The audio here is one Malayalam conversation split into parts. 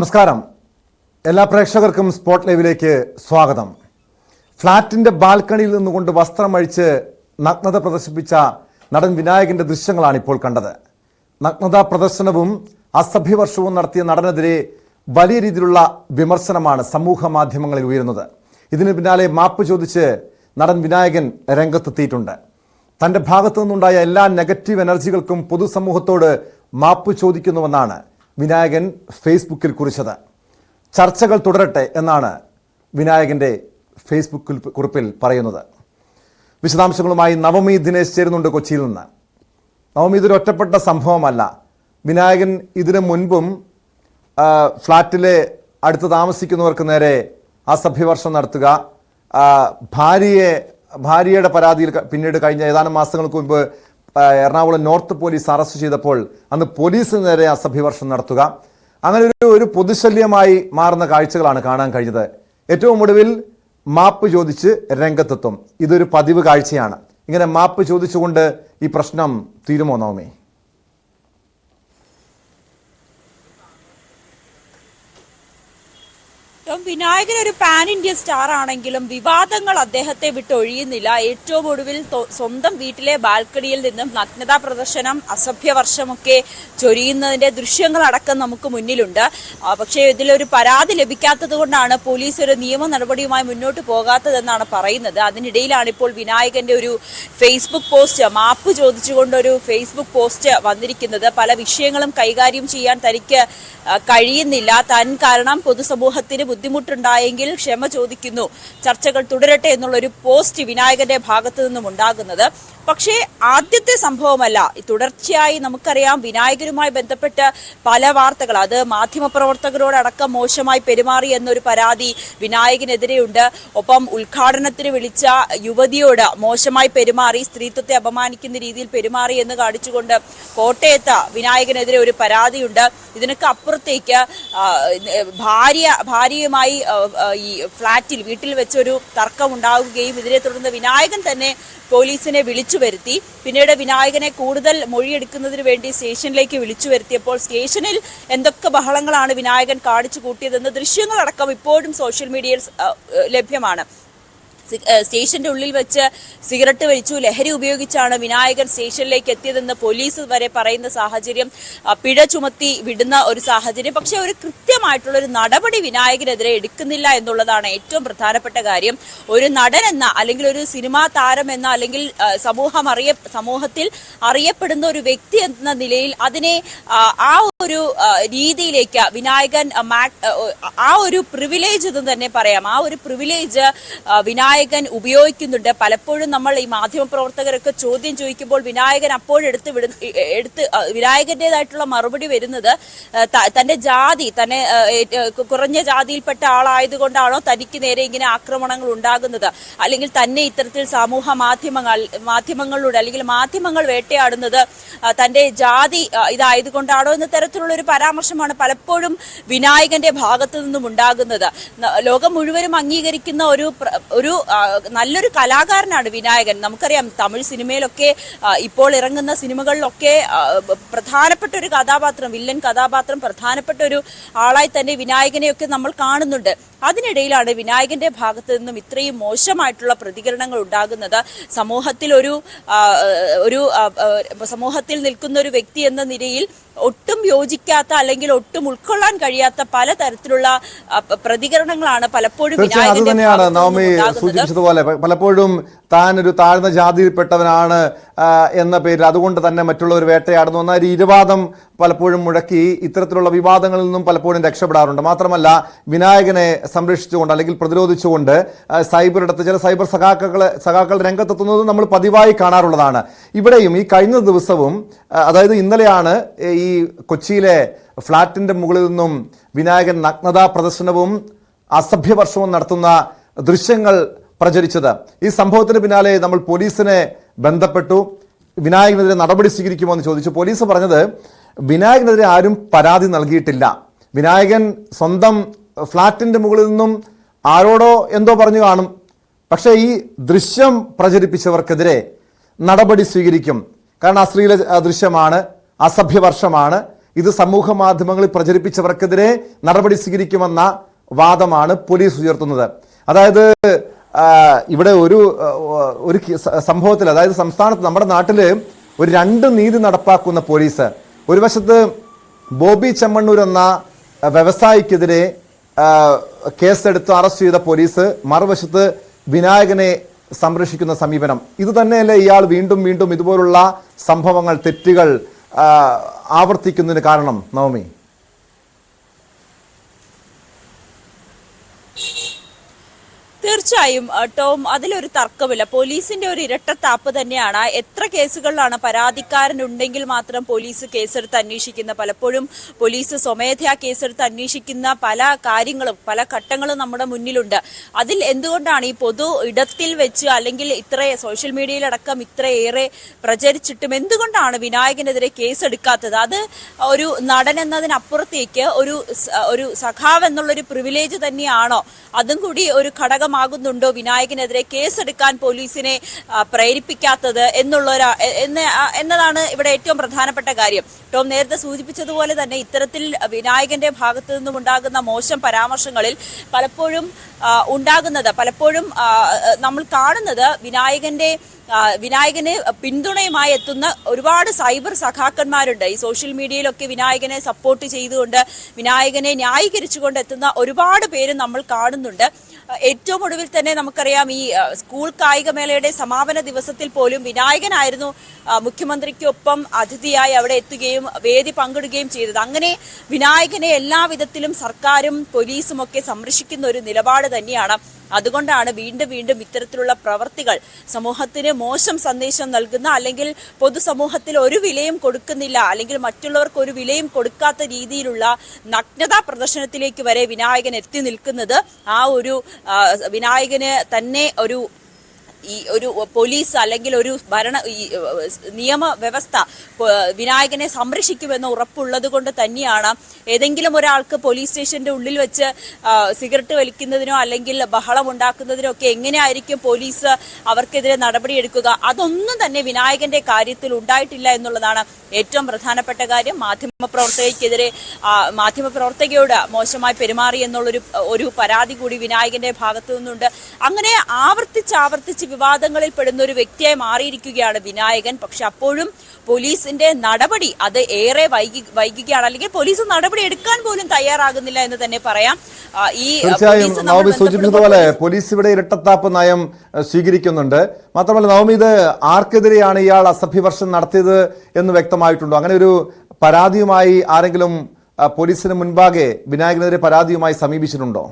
നമസ്കാരം. എല്ലാ പ്രേക്ഷകർക്കും സ്പോട്ട് ലൈവിലേക്ക് സ്വാഗതം. ഫ്ളാറ്റിന്റെ ബാൽക്കണിയിൽ നിന്നുകൊണ്ട് വസ്ത്രമഴിച്ച് നഗ്നത പ്രദർശിപ്പിച്ച നടൻ വിനായകന്റെ ദൃശ്യങ്ങളാണ് ഇപ്പോൾ കണ്ടത്. നഗ്നതാ പ്രദർശനവും അസഭ്യവർഷവും നടത്തിയ നടനെതിരെ വലിയ രീതിയിലുള്ള വിമർശനമാണ് സമൂഹ മാധ്യമങ്ങളിൽ ഉയരുന്നത്. ഇതിന് പിന്നാലെ മാപ്പ് ചോദിച്ച് നടൻ വിനായകൻ രംഗത്തെത്തിയിട്ടുണ്ട്. തന്റെ ഭാഗത്തു നിന്നുണ്ടായ എല്ലാ നെഗറ്റീവ് എനർജികൾക്കും പൊതുസമൂഹത്തോട് മാപ്പ് ചോദിക്കുന്നുവെന്നാണ് വിനായകൻ ഫേസ്ബുക്കിൽ കുറിച്ചത്. ചർച്ചകൾ തുടരട്ടെ എന്നാണ് വിനായകന്റെ ഫേസ്ബുക്കിൽ കുറിപ്പിൽ പറയുന്നത്. വിശദാംശങ്ങളുമായി നവമി ദിനേശ് ചേരുന്നുണ്ട് കൊച്ചിയിൽ നിന്ന്. നവമി, ഇതൊരു ഒറ്റപ്പെട്ട സംഭവമല്ല. വിനായകൻ ഇതിനു മുൻപും ഫ്ളാറ്റിലെ അടുത്ത് താമസിക്കുന്നവർക്ക് നേരെ അസഭ്യവർഷം നടത്തുക, ഭാര്യയുടെ പരാതിയിൽ പിന്നീട് കഴിഞ്ഞ ഏതാനും മാസങ്ങൾക്ക് മുൻപ് എറണാകുളം നോർത്ത് പോലീസ് അറസ്റ്റ് ചെയ്തപ്പോൾ അന്ന് പോലീസിന് നേരെ അസഭ്യവർഷം നടത്തുക, അങ്ങനെ ഒരു പൊതുശല്യമായി മാറുന്ന കാഴ്ചകളാണ് കാണാൻ കഴിഞ്ഞത്. ഏറ്റവും ഒടുവിൽ മാപ്പ് ചോദിച്ച് രംഗത്തെത്തും. ഇതൊരു പതിവ് കാഴ്ചയാണ്. ഇങ്ങനെ മാപ്പ് ചോദിച്ചുകൊണ്ട് ഈ പ്രശ്നം തീരുമോ നവമി? വിനായകൻ ഒരു പാൻ ഇന്ത്യ സ്റ്റാർ ആണെങ്കിലും വിവാദങ്ങൾ അദ്ദേഹത്തെ വിട്ടൊഴിയുന്നില്ല. ഏറ്റവും ഒടുവിൽ സ്വന്തം വീട്ടിലെ ബാൽക്കണിയിൽ നിന്നും നഗ്നതാ പ്രദർശനം, അസഭ്യവർഷമൊക്കെ ചൊരിയുന്നതിന്റെ ദൃശ്യങ്ങളടക്കം നമുക്ക് മുന്നിലുണ്ട്. പക്ഷേ ഇതിലൊരു പരാതി ലഭിക്കാത്തത് കൊണ്ടാണ് പോലീസ് ഒരു നിയമ നടപടിയുമായി മുന്നോട്ട് പോകാത്തതെന്നാണ് പറയുന്നത്. അതിനിടയിലാണ് ഇപ്പോൾ വിനായകന്റെ ഒരു ഫേസ്ബുക്ക് പോസ്റ്റ്, മാപ്പ് ചോദിച്ചുകൊണ്ടൊരു ഫേസ്ബുക്ക് പോസ്റ്റ് വന്നിരിക്കുന്നത്. പല വിഷയങ്ങളും കൈകാര്യം ചെയ്യാൻ തനിക്ക് കഴിയുന്നില്ല, താൻ കാരണം പൊതുസമൂഹത്തിന് ബുദ്ധിമുട്ടുണ്ടായെങ്കിൽ ക്ഷമ ചോദിക്കുന്നു, ചർച്ചകൾ തുടരട്ടെ എന്നുള്ളൊരു പോസ്റ്റ് വിനായകന്റെ ഭാഗത്തു നിന്നും ഉണ്ടാകുന്നത്. പക്ഷേ ആദ്യത്തെ സംഭവമല്ല. തുടർച്ചയായി നമുക്കറിയാം വിനായകരുമായി ബന്ധപ്പെട്ട് പല വാർത്തകൾ, അത് മാധ്യമപ്രവർത്തകരോടടക്കം മോശമായി പെരുമാറി എന്നൊരു പരാതി വിനായകനെതിരെയുണ്ട്. ഒപ്പം ഉദ്ഘാടനത്തിന് വിളിച്ച യുവതിയോട് മോശമായി പെരുമാറി, സ്ത്രീത്വത്തെ അപമാനിക്കുന്ന രീതിയിൽ പെരുമാറി എന്ന് കാണിച്ചുകൊണ്ട് കോട്ടയത്ത് വിനായകനെതിരെ ഒരു പരാതിയുണ്ട്. ഇതിനൊക്കെ അപ്പുറത്തേക്ക് ഭാര്യയുമായി ഈ ഫ്ളാറ്റിൽ വീട്ടിൽ വെച്ചൊരു തർക്കം ഉണ്ടാവുകയും ഇതിനെ തുടർന്ന് വിനായകൻ തന്നെ പോലീസിനെ വിളിച്ചു വരുത്തി. പിന്നീട് വിനായകനെ കൂടുതൽ മൊഴിയെടുക്കുന്നതിന് വേണ്ടി സ്റ്റേഷനിലേക്ക് വിളിച്ചു വരുത്തിയപ്പോൾ സ്റ്റേഷനിൽ എന്തൊക്കെ ബഹളങ്ങളാണ് വിനായകൻ കാണിച്ചു കൂട്ടിയതെന്ന് ദൃശ്യങ്ങളടക്കം ഇപ്പോഴും സോഷ്യൽ മീഡിയയിൽ ലഭ്യമാണ്. സ്റ്റേഷന്റെ ഉള്ളിൽ വെച്ച് സിഗരറ്റ് വലിച്ചു, ലഹരി ഉപയോഗിച്ചാണ് വിനായകൻ സ്റ്റേഷനിലേക്ക് എത്തിയതെന്ന് പോലീസ് വരെ പറയുന്ന സാഹചര്യം, പിഴ ചുമത്തി വിടുന്ന ഒരു സാഹചര്യം. പക്ഷെ ഒരു കൃത്യമായിട്ടുള്ള ഒരു നടപടി വിനായകനെതിരെ എടുക്കുന്നില്ല എന്നുള്ളതാണ് ഏറ്റവും പ്രധാനപ്പെട്ട കാര്യം. ഒരു നടൻ എന്ന, അല്ലെങ്കിൽ ഒരു സിനിമാ താരം എന്ന, അല്ലെങ്കിൽ സമൂഹത്തിൽ അറിയപ്പെടുന്ന ഒരു വ്യക്തി എന്ന നിലയിൽ അതിനെ ആ ഒരു രീതിയിലേക്ക് വിനായകൻ ആ ഒരു പ്രിവിലേജ് എന്ന് തന്നെ പറയാം, ആ ഒരു പ്രിവിലേജ് വിനായകൻ ഉപയോഗിക്കുന്നുണ്ട്. പലപ്പോഴും നമ്മൾ ഈ മാധ്യമപ്രവർത്തകരൊക്കെ ചോദ്യം ചോദിക്കുമ്പോൾ വിനായകൻ അപ്പോഴെടുത്ത് വിനായകന്റേതായിട്ടുള്ള മറുപടി വരുന്നത് തന്റെ ജാതി, തന്നെ കുറഞ്ഞ ജാതിയിൽപ്പെട്ട ആളായതുകൊണ്ടാണോ തനിക്ക് നേരെ ഇങ്ങനെ ആക്രമണങ്ങൾ ഉണ്ടാകുന്നത്, അല്ലെങ്കിൽ തന്നെ ഇത്തരത്തിൽ സമൂഹ മാധ്യമങ്ങളിലൂടെ അല്ലെങ്കിൽ മാധ്യമങ്ങൾ വേട്ടയാടുന്നത് തന്റെ ജാതി ഇതായതുകൊണ്ടാണോ എന്ന തരത്തിലുള്ള ഒരു പരാമർശമാണ് പലപ്പോഴും വിനായകന്റെ ഭാഗത്തു നിന്നും ഉണ്ടാകുന്നത്. ലോകം മുഴുവനും അംഗീകരിക്കുന്ന ഒരു നല്ലൊരു കലാകാരനാണ് വിനായകൻ. നമുക്കറിയാം തമിഴ് സിനിമയിലൊക്കെ, ഇപ്പോൾ ഇറങ്ങുന്ന സിനിമകളിലൊക്കെ പ്രധാനപ്പെട്ട ഒരു കഥാപാത്രം, വില്ലൻ കഥാപാത്രം, പ്രധാനപ്പെട്ട ഒരു ആളായി തന്നെ വിനായകനെയൊക്കെ നമ്മൾ കാണുന്നുണ്ട്. അതിനിടയിലാണ് വിനായകന്റെ ഭാഗത്തു നിന്നും ഇത്രയും മോശമായിട്ടുള്ള പ്രതികരണങ്ങൾ ഉണ്ടാകുന്നത്. സമൂഹത്തിൽ നിൽക്കുന്ന ഒരു വ്യക്തി എന്ന നിലയിൽ ഒട്ടും യോജിക്കാത്ത, അല്ലെങ്കിൽ ഒട്ടും ഉൾക്കൊള്ളാൻ കഴിയാത്ത പല തരത്തിലുള്ള പ്രതികരണങ്ങളാണ് പലപ്പോഴും സൂചിപ്പിച്ചതുപോലെ പലപ്പോഴും താൻ ഒരു താഴ്ന്ന ജാതിയിൽപ്പെട്ടവനാണ് എന്ന പേരിൽ അതുകൊണ്ട് തന്നെ മറ്റുള്ളവർ വേട്ടയാടുന്നു എന്ന ഇരുവാദം പലപ്പോഴും മുഴക്കി ഇത്തരത്തിലുള്ള വിവാദങ്ങളിൽ നിന്നും പലപ്പോഴും രക്ഷപ്പെടാറുണ്ട്. മാത്രമല്ല വിനായകനെ സംരക്ഷിച്ചുകൊണ്ട് അല്ലെങ്കിൽ പ്രതിരോധിച്ചുകൊണ്ട് സൈബറിടത്ത് ചില സൈബർ സഖാക്കൾ രംഗത്തെത്തുന്നത് നമ്മൾ പതിവായി കാണാറുള്ളതാണ്. ഇവിടെയും ഈ കഴിഞ്ഞ ദിവസവും, അതായത് ഇന്നലെയാണ് ഈ കൊച്ചിയിലെ ഫ്ളാറ്റിന്റെ മുകളിൽ നിന്നും വിനായകൻ നഗ്നതാ പ്രദർശനവും അസഭ്യവർഷവും നടത്തുന്ന ദൃശ്യങ്ങൾ പ്രചരിച്ചത്. ഈ സംഭവത്തിന് പിന്നാലെ നമ്മൾ പോലീസിനെ ബന്ധപ്പെട്ടു. വിനായകനെതിരെ നടപടി സ്വീകരിക്കുമോ എന്ന് ചോദിച്ചു. പോലീസ് പറഞ്ഞത് വിനായകനെതിരെ ആരും പരാതി നൽകിയിട്ടില്ല. വിനായകൻ സ്വന്തം ഫ്ളാറ്റിന്റെ മുകളിൽ നിന്നും ആരോടോ എന്തോ പറഞ്ഞു കാണും. പക്ഷേ ഈ ദൃശ്യം പ്രചരിപ്പിച്ചവർക്കെതിരെ നടപടി സ്വീകരിക്കും. കാരണം അശ്ലീല ദൃശ്യമാണ്, അസഭ്യവർഷമാണ്. ഇത് സമൂഹ മാധ്യമങ്ങളിൽ പ്രചരിപ്പിച്ചവർക്കെതിരെ നടപടി സ്വീകരിക്കുമെന്ന വാദമാണ് പോലീസ് ഉയർത്തുന്നത്. അതായത് ഇവിടെ ഒരു സംഭവത്തിൽ, അതായത് സംസ്ഥാനത്ത്, നമ്മുടെ നാട്ടിൽ ഒരു രണ്ട് നീതി നടപ്പാക്കുന്ന പോലീസ്. ഒരു വശത്ത് ബോബി ചെമ്മണ്ണൂർ എന്ന വ്യവസായിക്കെതിരെ കേസെടുത്ത് അറസ്റ്റ് ചെയ്ത പോലീസ്, മറുവശത്ത് വിനായകനെ സംരക്ഷിക്കുന്ന സമീപനം. ഇത് തന്നെയല്ലേ ഇയാൾ വീണ്ടും വീണ്ടും ഇതുപോലുള്ള സംഭവങ്ങൾ, തെറ്റുകൾ ആവർത്തിക്കുന്നതിന് കാരണം നവമി? തീർച്ചയായും ടോം, അതിലൊരു തർക്കമില്ല. പോലീസിന്റെ ഒരു ഇരട്ടത്താപ്പ് തന്നെയാണ്. എത്ര കേസുകളിലാണ് പരാതിക്കാരനുണ്ടെങ്കിൽ മാത്രം പോലീസ് കേസെടുത്ത് അന്വേഷിക്കുന്ന, പലപ്പോഴും പോലീസ് സ്വമേധയാ കേസെടുത്ത് അന്വേഷിക്കുന്ന പല കാര്യങ്ങളും, പല ഘട്ടങ്ങളും നമ്മുടെ മുന്നിലുണ്ട്. അതിൽ എന്തുകൊണ്ടാണ് ഈ പൊതു ഇടത്തിൽ വെച്ച്, അല്ലെങ്കിൽ ഇത്ര സോഷ്യൽ മീഡിയയിലടക്കം ഇത്രയേറെ പ്രചരിച്ചിട്ടും എന്തുകൊണ്ടാണ് വിനായകനെതിരെ കേസെടുക്കാത്തത്? അത് ഒരു നടൻ എന്നതിനപ്പുറത്തേക്ക് ഒരു സഖാവ് എന്നുള്ളൊരു പ്രിവിലേജ് തന്നെയാണോ? അതും കൂടി ഒരു ഘടകമാകുന്നുണ്ടോ വിനായകനെതിരെ കേസെടുക്കാൻ പോലീസിനെ പ്രേരിപ്പിക്കാത്തത് എന്നതാണ് ഇവിടെ ഏറ്റവും പ്രധാനപ്പെട്ട കാര്യം. ടോം നേരത്തെ സൂചിപ്പിച്ചതുപോലെ തന്നെ ഇത്തരത്തിൽ വിനായകന്റെ ഭാഗത്തു നിന്നും ഉണ്ടാകുന്ന മോശം പരാമർശങ്ങളിൽ പലപ്പോഴും നമ്മൾ കാണുന്നത് വിനായകന് പിന്തുണയുമായി എത്തുന്ന ഒരുപാട് സൈബർ സഖാക്കന്മാരുണ്ട്. ഈ സോഷ്യൽ മീഡിയയിലൊക്കെ വിനായകനെ സപ്പോർട്ട് ചെയ്തുകൊണ്ട്, വിനായകനെ ന്യായീകരിച്ചുകൊണ്ട് എത്തുന്ന ഒരുപാട് പേര് നമ്മൾ കാണുന്നുണ്ട്. ഏറ്റവും ഒടുവിൽ തന്നെ നമുക്കറിയാം, ഈ സ്കൂൾ കായികമേളയുടെ സമാപന ദിവസത്തിൽ പോലും വിനായകനായിരുന്നു മുഖ്യമന്ത്രിക്കൊപ്പം അതിഥിയായി അവിടെ എത്തുകയും വേദി പങ്കിടുകയും ചെയ്തത്. അങ്ങനെ വിനായകനെ എല്ലാവിധത്തിലും സർക്കാരും പോലീസും ഒക്കെ സംരക്ഷിക്കുന്ന ഒരു നിലപാട് തന്നെയാണ്. അതുകൊണ്ടാണ് വീണ്ടും വീണ്ടും ഇത്തരത്തിലുള്ള പ്രവർത്തികൾ സമൂഹത്തിന് മോശം സന്ദേശം നൽകുന്ന, അല്ലെങ്കിൽ പൊതുസമൂഹത്തിൽ ഒരു വിലയും കൊടുക്കുന്നില്ല, അല്ലെങ്കിൽ മറ്റുള്ളവർക്ക് ഒരു വിലയും കൊടുക്കാത്ത രീതിയിലുള്ള നഗ്നതാ പ്രദർശനത്തിലേക്ക് വരെ വിനായകൻ എത്തി നിൽക്കുന്നത്. ആ ഒരു വിനായകന് തന്നെ ഒരു പോലീസ് അല്ലെങ്കിൽ ഒരു നിയമവ്യവസ്ഥ വിനായകനെ സംരക്ഷിക്കുമെന്ന് ഉറപ്പുള്ളത് കൊണ്ട് തന്നെയാണ് ഏതെങ്കിലും ഒരാൾക്ക് പോലീസ് സ്റ്റേഷന്റെ ഉള്ളിൽ വെച്ച് സിഗരറ്റ് വലിക്കുന്നതിനോ അല്ലെങ്കിൽ ബഹളം ഉണ്ടാക്കുന്നതിനോ ഒക്കെ എങ്ങനെയായിരിക്കും പോലീസ് അവർക്കെതിരെ നടപടിയെടുക്കുക? അതൊന്നും തന്നെ വിനായകന്റെ കാര്യത്തിൽ ഉണ്ടായിട്ടില്ല എന്നുള്ളതാണ് ഏറ്റവും പ്രധാനപ്പെട്ട കാര്യം. മാധ്യമപ്രവർത്തകയോട് മോശമായി പെരുമാറി എന്നുള്ളൊരു പരാതി കൂടി വിനായകന്റെ ഭാഗത്തു നിന്നുണ്ട്. അങ്ങനെ ആവർത്തിച്ച് വിവാദങ്ങളിൽ പെടുന്ന ഒരു വ്യക്തിയായി മാറിയിരിക്കുകയാണ് വിനായകൻ. പക്ഷെ അപ്പോഴും പോലീസിന്റെ നടപടി അത് ഏറെ വൈകിക്കുകയാണ്, അല്ലെങ്കിൽ പോലീസ് നടപടി എടുക്കാൻ പോലും തയ്യാറാകുന്നില്ല എന്ന് തന്നെ പറയാം. തീർച്ചയായും നവമി സൂചിപ്പിച്ചതുപോലെ പോലീസ് ഇവിടെ ഇരട്ടത്താപ്പ് നയം സ്വീകരിക്കുന്നുണ്ട്. മാത്രമല്ല നവമി, ഇത് ആർക്കെതിരെയാണ് ഇയാൾ അസഭ്യവർഷം നടത്തിയത് എന്ന് വ്യക്തമായിട്ടുണ്ടോ? അങ്ങനെ ഒരു പരാതിയുമായി ആരെങ്കിലും പോലീസിന് മുൻപാകെ വിനായകനെതിരെ പരാതിയുമായി സമീപിച്ചിട്ടുണ്ടോ?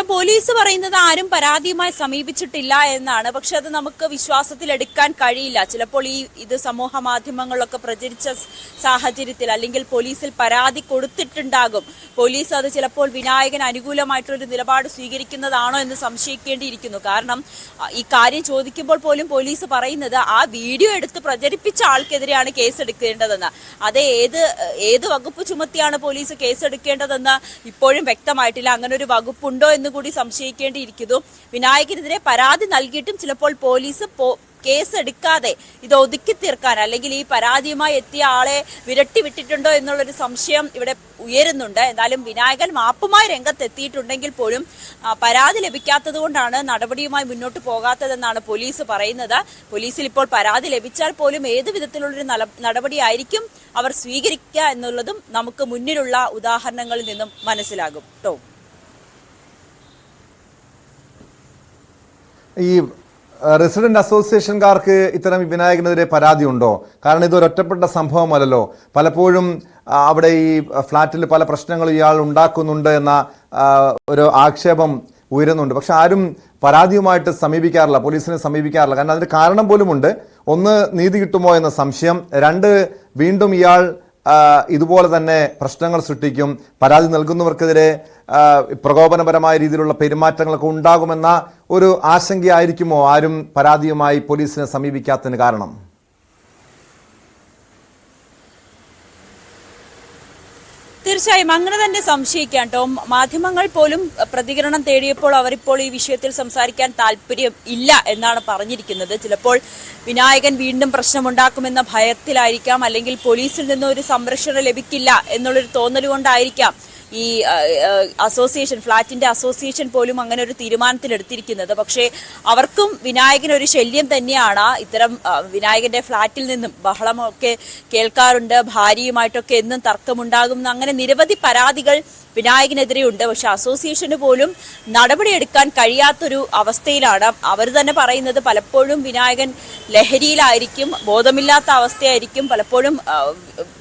പോലീസ് പറയുന്നത് ആരും പരാതിയുമായി സമീപിച്ചിട്ടില്ല എന്നാണ്. പക്ഷെ അത് നമുക്ക് വിശ്വാസത്തിലെടുക്കാൻ കഴിയില്ല. ചിലപ്പോൾ ഇത് സമൂഹ മാധ്യമങ്ങളിലൊക്കെ പ്രചരിച്ച സാഹചര്യത്തിൽ, അല്ലെങ്കിൽ പോലീസിൽ പരാതി കൊടുത്തിട്ടുണ്ടാകും. പോലീസ് അത് ചിലപ്പോൾ വിനായകന് അനുകൂലമായിട്ടൊരു നിലപാട് സ്വീകരിക്കുന്നതാണോ എന്ന് സംശയിക്കേണ്ടിയിരിക്കുന്നു. കാരണം ഈ കാര്യം ചോദിക്കുമ്പോൾ പോലും പോലീസ് പറയുന്നത് ആ വീഡിയോ എടുത്ത് പ്രചരിപ്പിച്ച ആൾക്കെതിരെയാണ് കേസെടുക്കേണ്ടതെന്ന്. അത് ഏത് വകുപ്പ് ചുമത്തിയാണ് പോലീസ് കേസെടുക്കേണ്ടതെന്ന് ഇപ്പോഴും വ്യക്തമായിട്ടില്ല. അങ്ങനെ ഒരു വകുപ്പുണ്ടോ എന്ന് കൂടി സംശയിക്കേണ്ടിയിരിക്കുന്നു. വിനായകനെതിരെ പരാതി നൽകിയിട്ടും ചിലപ്പോൾ പോലീസ് കേസെടുക്കാതെ ഇത് ഒതുക്കി തീർക്കാൻ, അല്ലെങ്കിൽ ഈ പരാതിയുമായി എത്തിയ ആളെ വിരട്ടി വിട്ടിട്ടുണ്ടോ എന്നുള്ളൊരു സംശയം ഇവിടെ ഉയരുന്നുണ്ട്. എന്നാലും വിനായകൻ മാപ്പുമായി രംഗത്തെത്തിയിട്ടുണ്ടെങ്കിൽ പോലും പരാതി ലഭിക്കാത്തത് കൊണ്ടാണ് നടപടിയുമായി മുന്നോട്ട് പോകാത്തതെന്നാണ് പോലീസ് പറയുന്നത്. പോലീസിൽ ഇപ്പോൾ പരാതി ലഭിച്ചാൽ പോലും ഏത് വിധത്തിലുള്ളൊരു നടപടിയായിരിക്കും അവർ സ്വീകരിക്കുക എന്നുള്ളതും നമുക്ക് മുന്നിലുള്ള ഉദാഹരണങ്ങളിൽ നിന്നും മനസ്സിലാകും. ഈ റെസിഡന്റ് അസോസിയേഷൻകാർക്ക് ഇത്തരം വിനായകനെതിരെ പരാതി ഉണ്ടോ? കാരണം ഇതൊരു ഒറ്റപ്പെട്ട സംഭവമല്ലല്ലോ. പലപ്പോഴും അവിടെ ഈ ഫ്ളാറ്റിൽ പല പ്രശ്നങ്ങളും ഇയാൾ ഉണ്ടാക്കുന്നുണ്ട് എന്ന ഒരു ആക്ഷേപം ഉയരുന്നുണ്ട്. പക്ഷെ ആരും പരാതിയുമായിട്ട് സമീപിക്കാറില്ല, പോലീസിനെ സമീപിക്കാറില്ല. കാരണം അതിന് കാരണം പോലുമുണ്ട്. ഒന്ന്, നീതി കിട്ടുമോ എന്ന സംശയം. രണ്ട്, വീണ്ടും ഇയാൾ ഇതുപോലെ തന്നെ പ്രശ്നങ്ങൾ സൃഷ്ടിക്കും, പരാതി നൽകുന്നവർക്കെതിരെ പ്രകോപനപരമായ രീതിയിലുള്ള പെരുമാറ്റങ്ങളൊക്കെ ഉണ്ടാകുമെന്ന ഒരു ആശങ്കയായിരിക്കുമോ ആരും പരാതിയുമായി പോലീസിനെ സമീപിക്കാത്തതിന് കാരണം? തീർച്ചയായും അങ്ങനെ തന്നെ സംശയിക്കാം ടോം. മാധ്യമങ്ങൾ പോലും പ്രതികരണം തേടിയപ്പോൾ അവരിപ്പോൾ ഈ വിഷയത്തിൽ സംസാരിക്കാൻ താല്പര്യം ഇല്ല എന്നാണ് പറഞ്ഞിരിക്കുന്നത്. ചിലപ്പോൾ വിനായകൻ വീണ്ടും പ്രശ്നമുണ്ടാക്കുമെന്ന ഭയത്തിലായിരിക്കാം, അല്ലെങ്കിൽ പോലീസിൽ നിന്ന് ഒരു സംരക്ഷണം ലഭിക്കില്ല എന്നുള്ളൊരു തോന്നൽ കൊണ്ടായിരിക്കാം ഈ അസോസിയേഷൻ, ഫ്ളാറ്റിന്റെ അസോസിയേഷൻ പോലും അങ്ങനെ ഒരു തീരുമാനത്തിലെടുത്തിരിക്കുന്നത്. പക്ഷേ അവർക്കും വിനായകൻ ഒരു ശല്യം തന്നെയാണ്. ഇത്തരം വിനായകന്റെ ഫ്ളാറ്റിൽ നിന്നും ബഹളമൊക്കെ കേൾക്കാറുണ്ട്, ഭാര്യയുമായിട്ടൊക്കെ എന്നും തർക്കമുണ്ടാകും, അങ്ങനെ നിരവധി പരാതികൾ വിനായകനെതിരെ ഉണ്ട്. പക്ഷെ അസോസിയേഷന് പോലും നടപടിയെടുക്കാൻ കഴിയാത്തൊരു അവസ്ഥയിലാണ്. അവർ തന്നെ പറയുന്നത് പലപ്പോഴും വിനായകൻ ലഹരിയിലായിരിക്കും, ബോധമില്ലാത്ത അവസ്ഥയായിരിക്കും. പലപ്പോഴും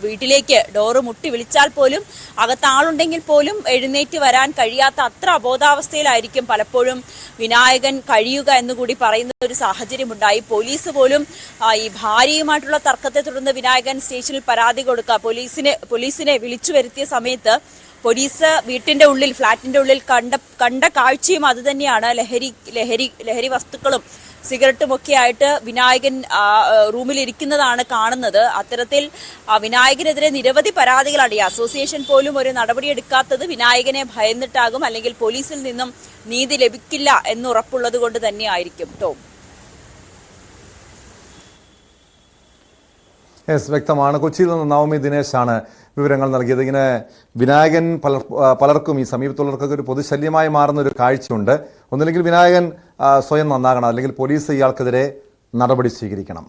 വീട്ടിലേക്ക് ഡോറ് മുട്ടി വിളിച്ചാൽ പോലും അകത്താളുണ്ടെങ്കിൽ പോലും എഴുന്നേറ്റ് വരാൻ കഴിയാത്ത അത്ര അബോധാവസ്ഥയിലായിരിക്കും പലപ്പോഴും വിനായകൻ കഴിയുക എന്നുകൂടി പറയുന്ന ഒരു സാഹചര്യം ഉണ്ടായി. പോലീസ് പോലും ഈ ഭാര്യയുമായിട്ടുള്ള തർക്കത്തെ തുടർന്ന് വിനായകൻ സ്റ്റേഷനിൽ പരാതി കൊടുക്കുക, പോലീസിനെ വിളിച്ചു വരുത്തിയ സമയത്ത് പോലീസ് വീട്ടിന്റെ ഉള്ളിൽ, ഫ്ളാറ്റിന്റെ ഉള്ളിൽ കണ്ട കാഴ്ചയും അത് തന്നെയാണ്. ലഹരി വസ്തുക്കളും സിഗരറ്റും ഒക്കെ ആയിട്ട് വിനായകൻ റൂമിൽ ഇരിക്കുന്നതാണ് കാണുന്നത്. അത്തരത്തിൽ വിനായകനെതിരെ നിരവധി പരാതികളാണ്. ഈ അസോസിയേഷൻ പോലും ഒരു നടപടിയെടുക്കാത്തത് വിനായകനെ ഭയന്നിട്ടാകും, അല്ലെങ്കിൽ പോലീസിൽ നിന്നും നീതി ലഭിക്കില്ല എന്നുറപ്പുള്ളത് കൊണ്ട് തന്നെയായിരിക്കും ടോം. വ്യക്തമാണ്. കൊച്ചിയിൽ നിന്ന് നവമി ദിനേശാണ് വിവരങ്ങൾ നൽകിയത്. ഇങ്ങനെ വിനായകൻ പലർക്കും, ഈ സമീപത്തുള്ളവർക്കൊക്കെ ഒരു പൊതുശല്യമായി മാറുന്ന ഒരു കാഴ്ചയുണ്ട്. ഒന്നില്ലെങ്കിൽ വിനായകൻ സ്വയം നന്നാകണം, അല്ലെങ്കിൽ പോലീസ് ഇയാൾക്കെതിരെ നടപടി സ്വീകരിക്കണം.